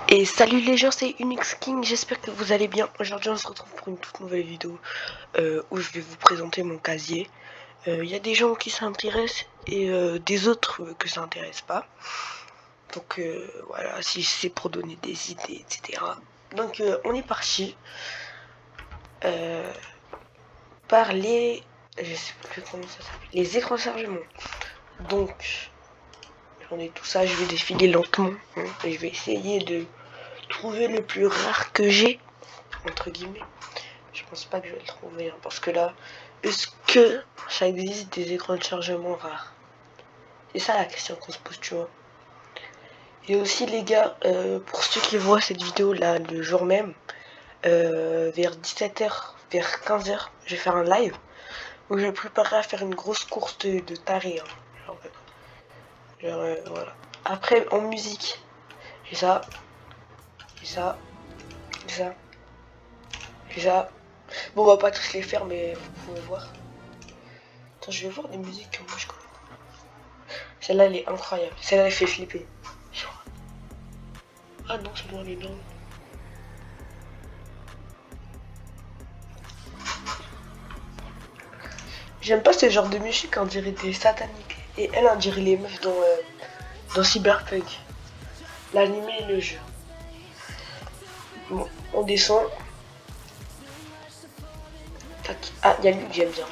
Et salut les gens, c'est Unix King, j'espère que vous allez bien. Aujourd'hui on se retrouve pour une toute nouvelle vidéo où je vais vous présenter mon casier. Il y a des gens qui s'intéressent et des autres que ça intéresse pas. Donc voilà, si c'est pour donner des idées, etc. Donc on est parti par les... Je sais plus comment ça s'appelle. Les écrans de chargement. Donc j'en ai tout ça, je vais défiler lentement. Et je vais essayer de trouver le plus rare que j'ai, entre guillemets. Je pense pas que je vais le trouver, parce que là, est-ce que ça existe des écrans de chargement rares? C'est ça la question qu'on se pose, tu vois. Et aussi les gars, pour ceux qui voient cette vidéo là le jour même, vers 17h, vers 15h, je vais faire un live où je vais préparer à faire une grosse course de taré. Hein. Voilà. Après en musique, j'ai ça, j'ai ça, j'ai ça, j'ai ça. Bon, on va pas tous les faire, mais vous pouvez voir. Attends, je vais voir des musiques que moi je connais. Celle-là, elle est incroyable. Celle-là, elle fait flipper. Ah non, c'est moi, elle est énorme. J'aime pas ce genre de musique, on dirait des sataniques. Et elle, on dirait les meufs dans Cyberpunk. L'anime et le jeu. Bon, on descend. Tac. Ah, il y a lui que j'aime bien.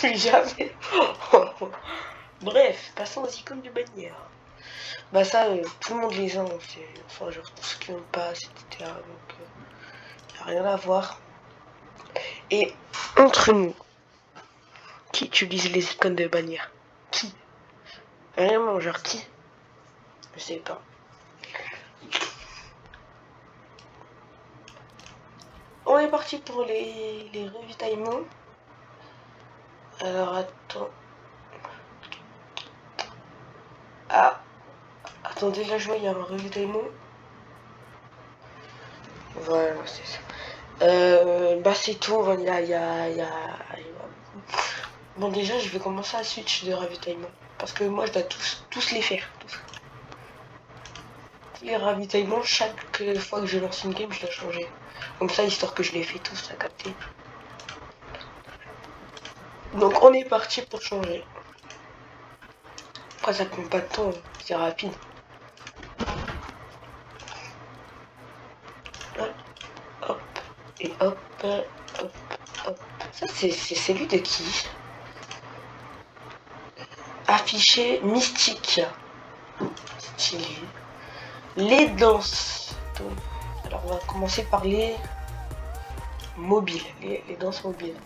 Mais jamais. Bref, passons aux icônes de bannière. Bah ça, tout le monde les a, enfin genre tous ceux qui ont passe, etc. Donc, y a rien à voir. Et entre nous, qui utilise les icônes de bannière? Qui? Vraiment, genre qui? Je sais pas. On est parti pour les ravitaillements. Alors attends. Ah, attendez, là je vois il y a un ravitaillement. Voilà, c'est ça. Bah c'est tout, il y a... Bon déjà je vais commencer à switch de ravitaillement. Parce que moi je dois tous les faire. Tous les ravitaillements, chaque fois que je lance une game, je dois changer. Comme ça, histoire que je les fais tous à capter. Donc on est parti pour changer. Après ça prend pas de temps, c'est rapide. Hop, et hop, hop, hop. Ça c'est celui de qui? Affiché mystique. Stylé. Les danses. Alors on va commencer par les mobiles. Les danses mobiles.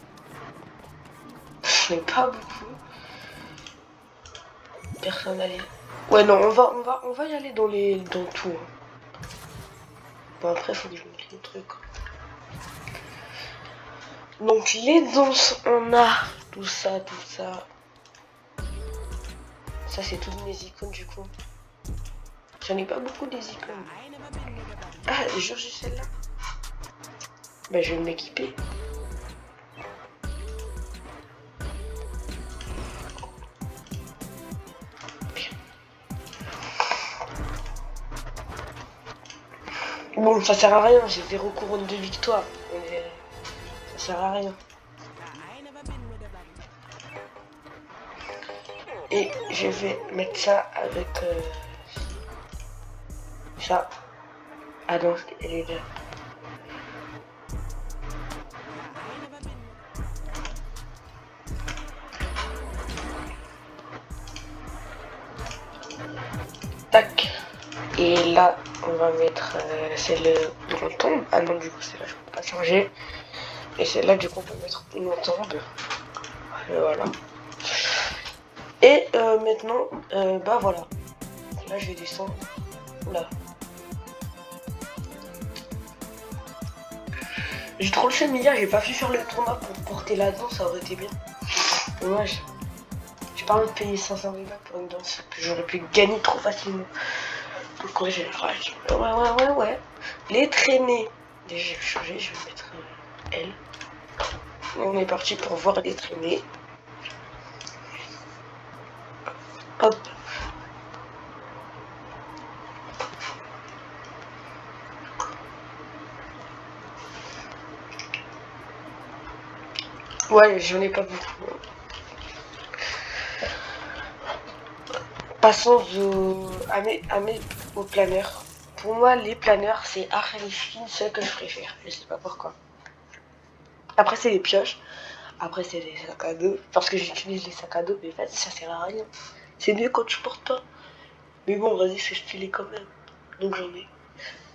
Mais pas beaucoup. Personnalisé. Ouais non, on va y aller dans tout. Bon après faut que je mette les trucs. Donc les danses, on a tout ça. Ça c'est toutes mes icônes du coup. J'en ai pas beaucoup des icônes. Ah, j'ai celle-là. Bah je vais m'équiper. Bon, ça sert à rien, j'ai 0 couronne de victoire. Mais ça sert à rien. Et je vais mettre ça avec ça. Ah non, elle est là. Tac. Et là, on va mettre celle où on tombe. Ah non, du coup, celle-là, je peux pas changer. Et celle-là, du coup, on peut mettre où on tombe. Et voilà. Et maintenant, bah voilà. Là, je vais descendre. Oula. J'ai trop le seum hier, j'ai pas pu faire le tournoi pour porter la danse, ça aurait été bien. Dommage. J'ai pas envie de payer 500 000 pour une danse que j'aurais pu gagner trop facilement. Donc ouais, ouais. Les traînées. Déjà, je vais changer, je vais mettre elle. On est parti pour voir les traînées. Hop. Ouais, j'en ai pas beaucoup. Passons au planeur. Pour moi, les planeurs, c'est Arifine, ce que je préfère. Je sais pas pourquoi. Après, c'est les pioches. Après, c'est les sacs à dos. Parce que j'utilise les sacs à dos, mais vas-y, ça sert à rien. C'est mieux quand tu portes pas. Mais bon, vas-y, c'est stylé quand même. Donc j'en ai.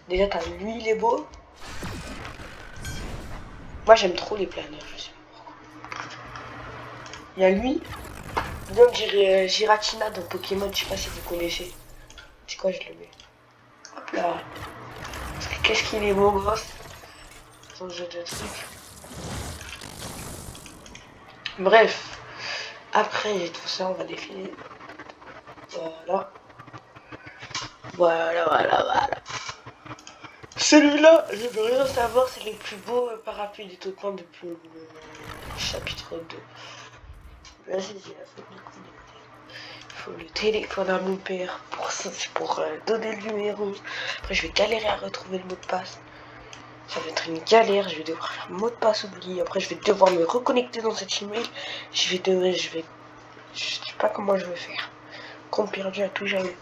Déjà, t'as lui, il est beau. Moi, j'aime trop les planeurs, je sais pas pourquoi. Il y a lui. Bien, on dirait Giratina dans Pokémon, je sais pas si vous connaissez. C'est quoi, je le mets. Hop là. Qu'est-ce qu'il est beau, gosse. Son jeu de trucs. Bref. Après tout ça, on va défiler. Voilà. Voilà. Celui-là, je veux rien savoir, c'est le plus beau parapluie du tout temps depuis le chapitre 2. Vas-y, j'ai la fait beaucoup. Il faut le téléphone à mon père pour donner le numéro. Après, je vais galérer à retrouver le mot de passe. Ça va être une galère, je vais devoir faire mot de passe oublié. Après, je vais devoir me reconnecter dans cet email. Je sais pas comment je vais faire. Compte perdu à tout jamais.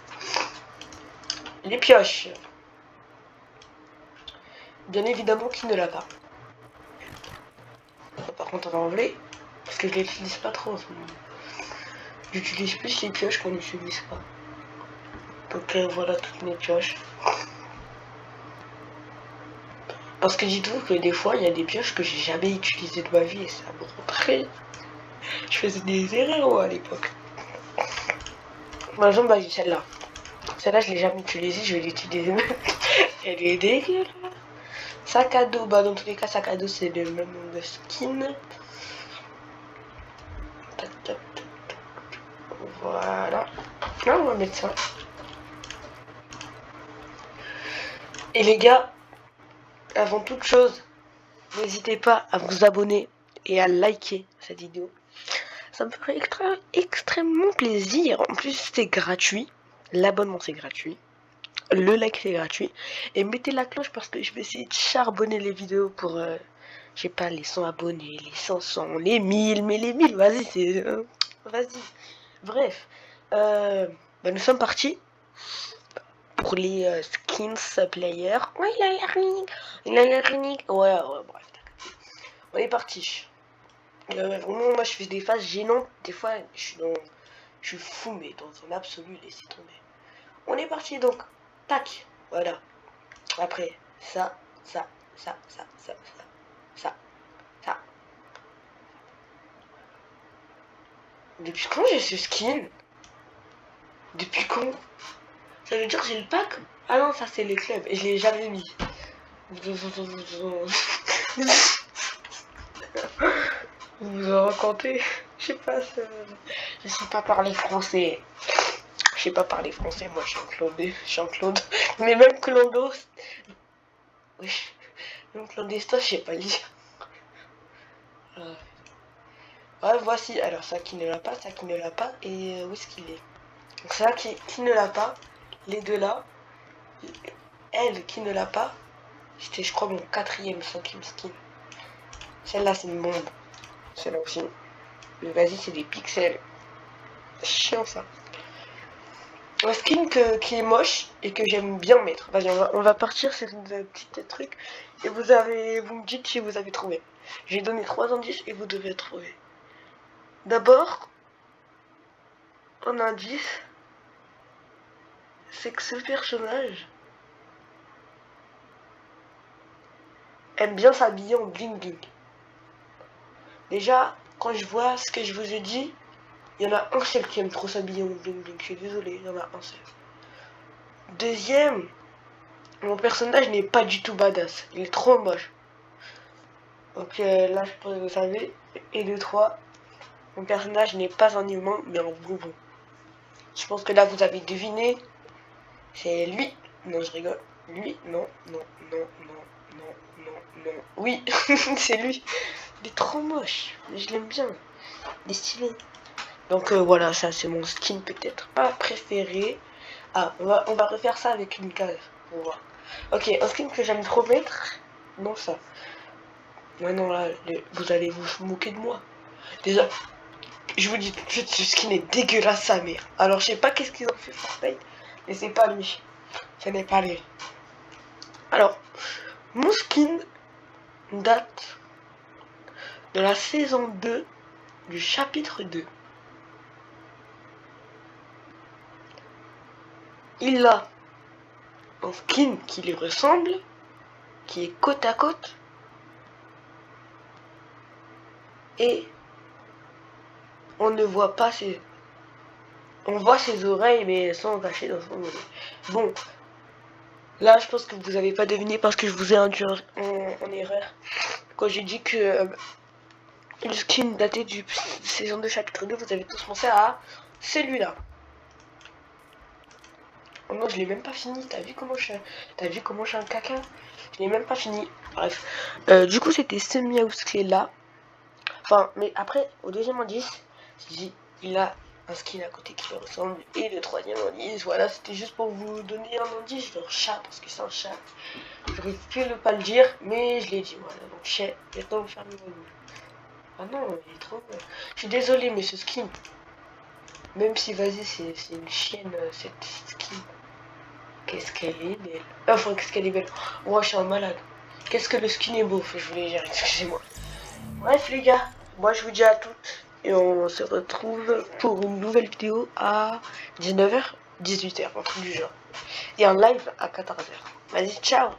Les pioches. Bien évidemment, qui ne l'a pas. Par contre, on va enlever. Parce que je les utilise pas trop en ce moment. J'utilise plus les pioches qu'on n'utilise pas. Donc voilà toutes mes pioches. Parce que dites-vous que des fois, il y a des pioches que j'ai jamais utilisées de ma vie et ça me rend très... Je faisais des erreurs moi, à l'époque. Par exemple, bah, j'ai celle-là. Celle-là, je l'ai jamais utilisée, je vais l'utiliser. Elle est dégueulasse. Sac à dos, bah dans tous les cas, sac à dos, c'est le même nombre de skin. Voilà. Là, on va mettre ça. Et les gars, avant toute chose, n'hésitez pas à vous abonner et à liker cette vidéo. Ça me ferait extrêmement plaisir. En plus, c'est gratuit. L'abonnement, c'est gratuit. Le like, c'est gratuit. Et mettez la cloche parce que je vais essayer de charbonner les vidéos pour, je sais pas, les 100 abonnés, les 500, les 1000. Mais les 1000, vas-y, c'est... vas-y. Bref. Bah, nous sommes partis pour les skins player. Ouais, il a l'air unique. Il a l'air unique. Ouais, bref. On est parti. Vraiment, moi je fais des phases gênantes. Des fois, je suis fou, mais dans un absolu, laissez tomber. On est parti donc. Tac. Voilà. Après, ça. Depuis quand j'ai ce skin? Depuis quand? Ça veut dire que j'ai le pack? Ah non, ça c'est les clubs. Et je l'ai jamais mis. Vous vous en racontez? Je sais pas, je sais pas parler français. Je sais pas parler français, moi je suis un Claude. Mais même Clodo. Oui. Même clandestin, je sais pas lire. Ouais, voici. Alors ça qui ne l'a pas, ça qui ne l'a pas. Et où est-ce qu'il est? Donc ça qui ne l'a pas. Les deux là. Elle qui ne l'a pas. C'était je crois mon 4e, 5e skin. Celle-là c'est une bombe. Celle-là aussi. Mais vas-y, c'est des pixels. C'est chiant ça. Un skin qui est moche et que j'aime bien mettre. Vas-y, on va partir sur une petite truc. Et vous me dites si vous avez trouvé. J'ai donné 3 indices et vous devez trouver. D'abord, un indice, c'est que ce personnage aime bien s'habiller en bling bling. Déjà, quand je vois ce que je vous ai dit, il y en a un seul qui aime trop s'habiller en bling bling. Je suis désolé, il y en a un seul. Deuxième, mon personnage n'est pas du tout badass. Il est trop moche. Donc là, je pense que vous savez. Et de 3, mon personnage n'est pas un humain, mais un bonbon. Je pense que là, vous avez deviné. C'est lui. Non, je rigole. Lui, non. Oui, c'est lui. Il est trop moche. Je l'aime bien. Il est stylé. Donc voilà, ça c'est mon skin peut-être pas préféré. Ah, on va refaire ça avec une case pour voir. Ok, un skin que j'aime trop mettre. Non, ça. Maintenant là, vous allez vous moquer de moi. Déjà, je vous dis tout de suite, ce skin est dégueulasse sa mère. Alors je sais pas qu'est-ce qu'ils ont fait Fortnite, mais c'est pas lui. Ce n'est pas lui. Alors, mon skin date de la saison 2 du chapitre 2. Il a un skin qui lui ressemble, qui est côte à côte, et on ne voit pas ses... On voit ses oreilles, mais elles sont cachées dans son nez. Bon, là je pense que vous n'avez pas deviné parce que je vous ai induit en erreur quand j'ai dit que le skin daté du saison 2 chapitre 2, vous avez tous pensé à celui-là. Oh non, je l'ai même pas fini. T'as vu comment je suis un caca? Je l'ai même pas fini. Bref. Du coup, c'était ce Meowth clé là. Enfin, mais après, au deuxième indice, j'ai dit, il a un skin à côté qui lui ressemble. Et le troisième indice, voilà, c'était juste pour vous donner un indice sur chat, parce que c'est un chat. J'aurais pu ne pas le dire, mais je l'ai dit, voilà. Donc, chat, maintenant vous fermez vos gueules. Ah non, il est trop... Je suis désolé, mais ce skin, même si, vas-y, c'est une chienne, cette skin. Qu'est-ce qu'elle est belle. Enfin, qu'est-ce qu'elle est belle. Moi, je suis un malade. Qu'est-ce que le skin est beau, je voulais dire, excusez-moi. Bref, les gars, moi, je vous dis à toutes. Et on se retrouve pour une nouvelle vidéo à 19h, 18h, un truc du genre. Et un live à 14h. Vas-y, ciao!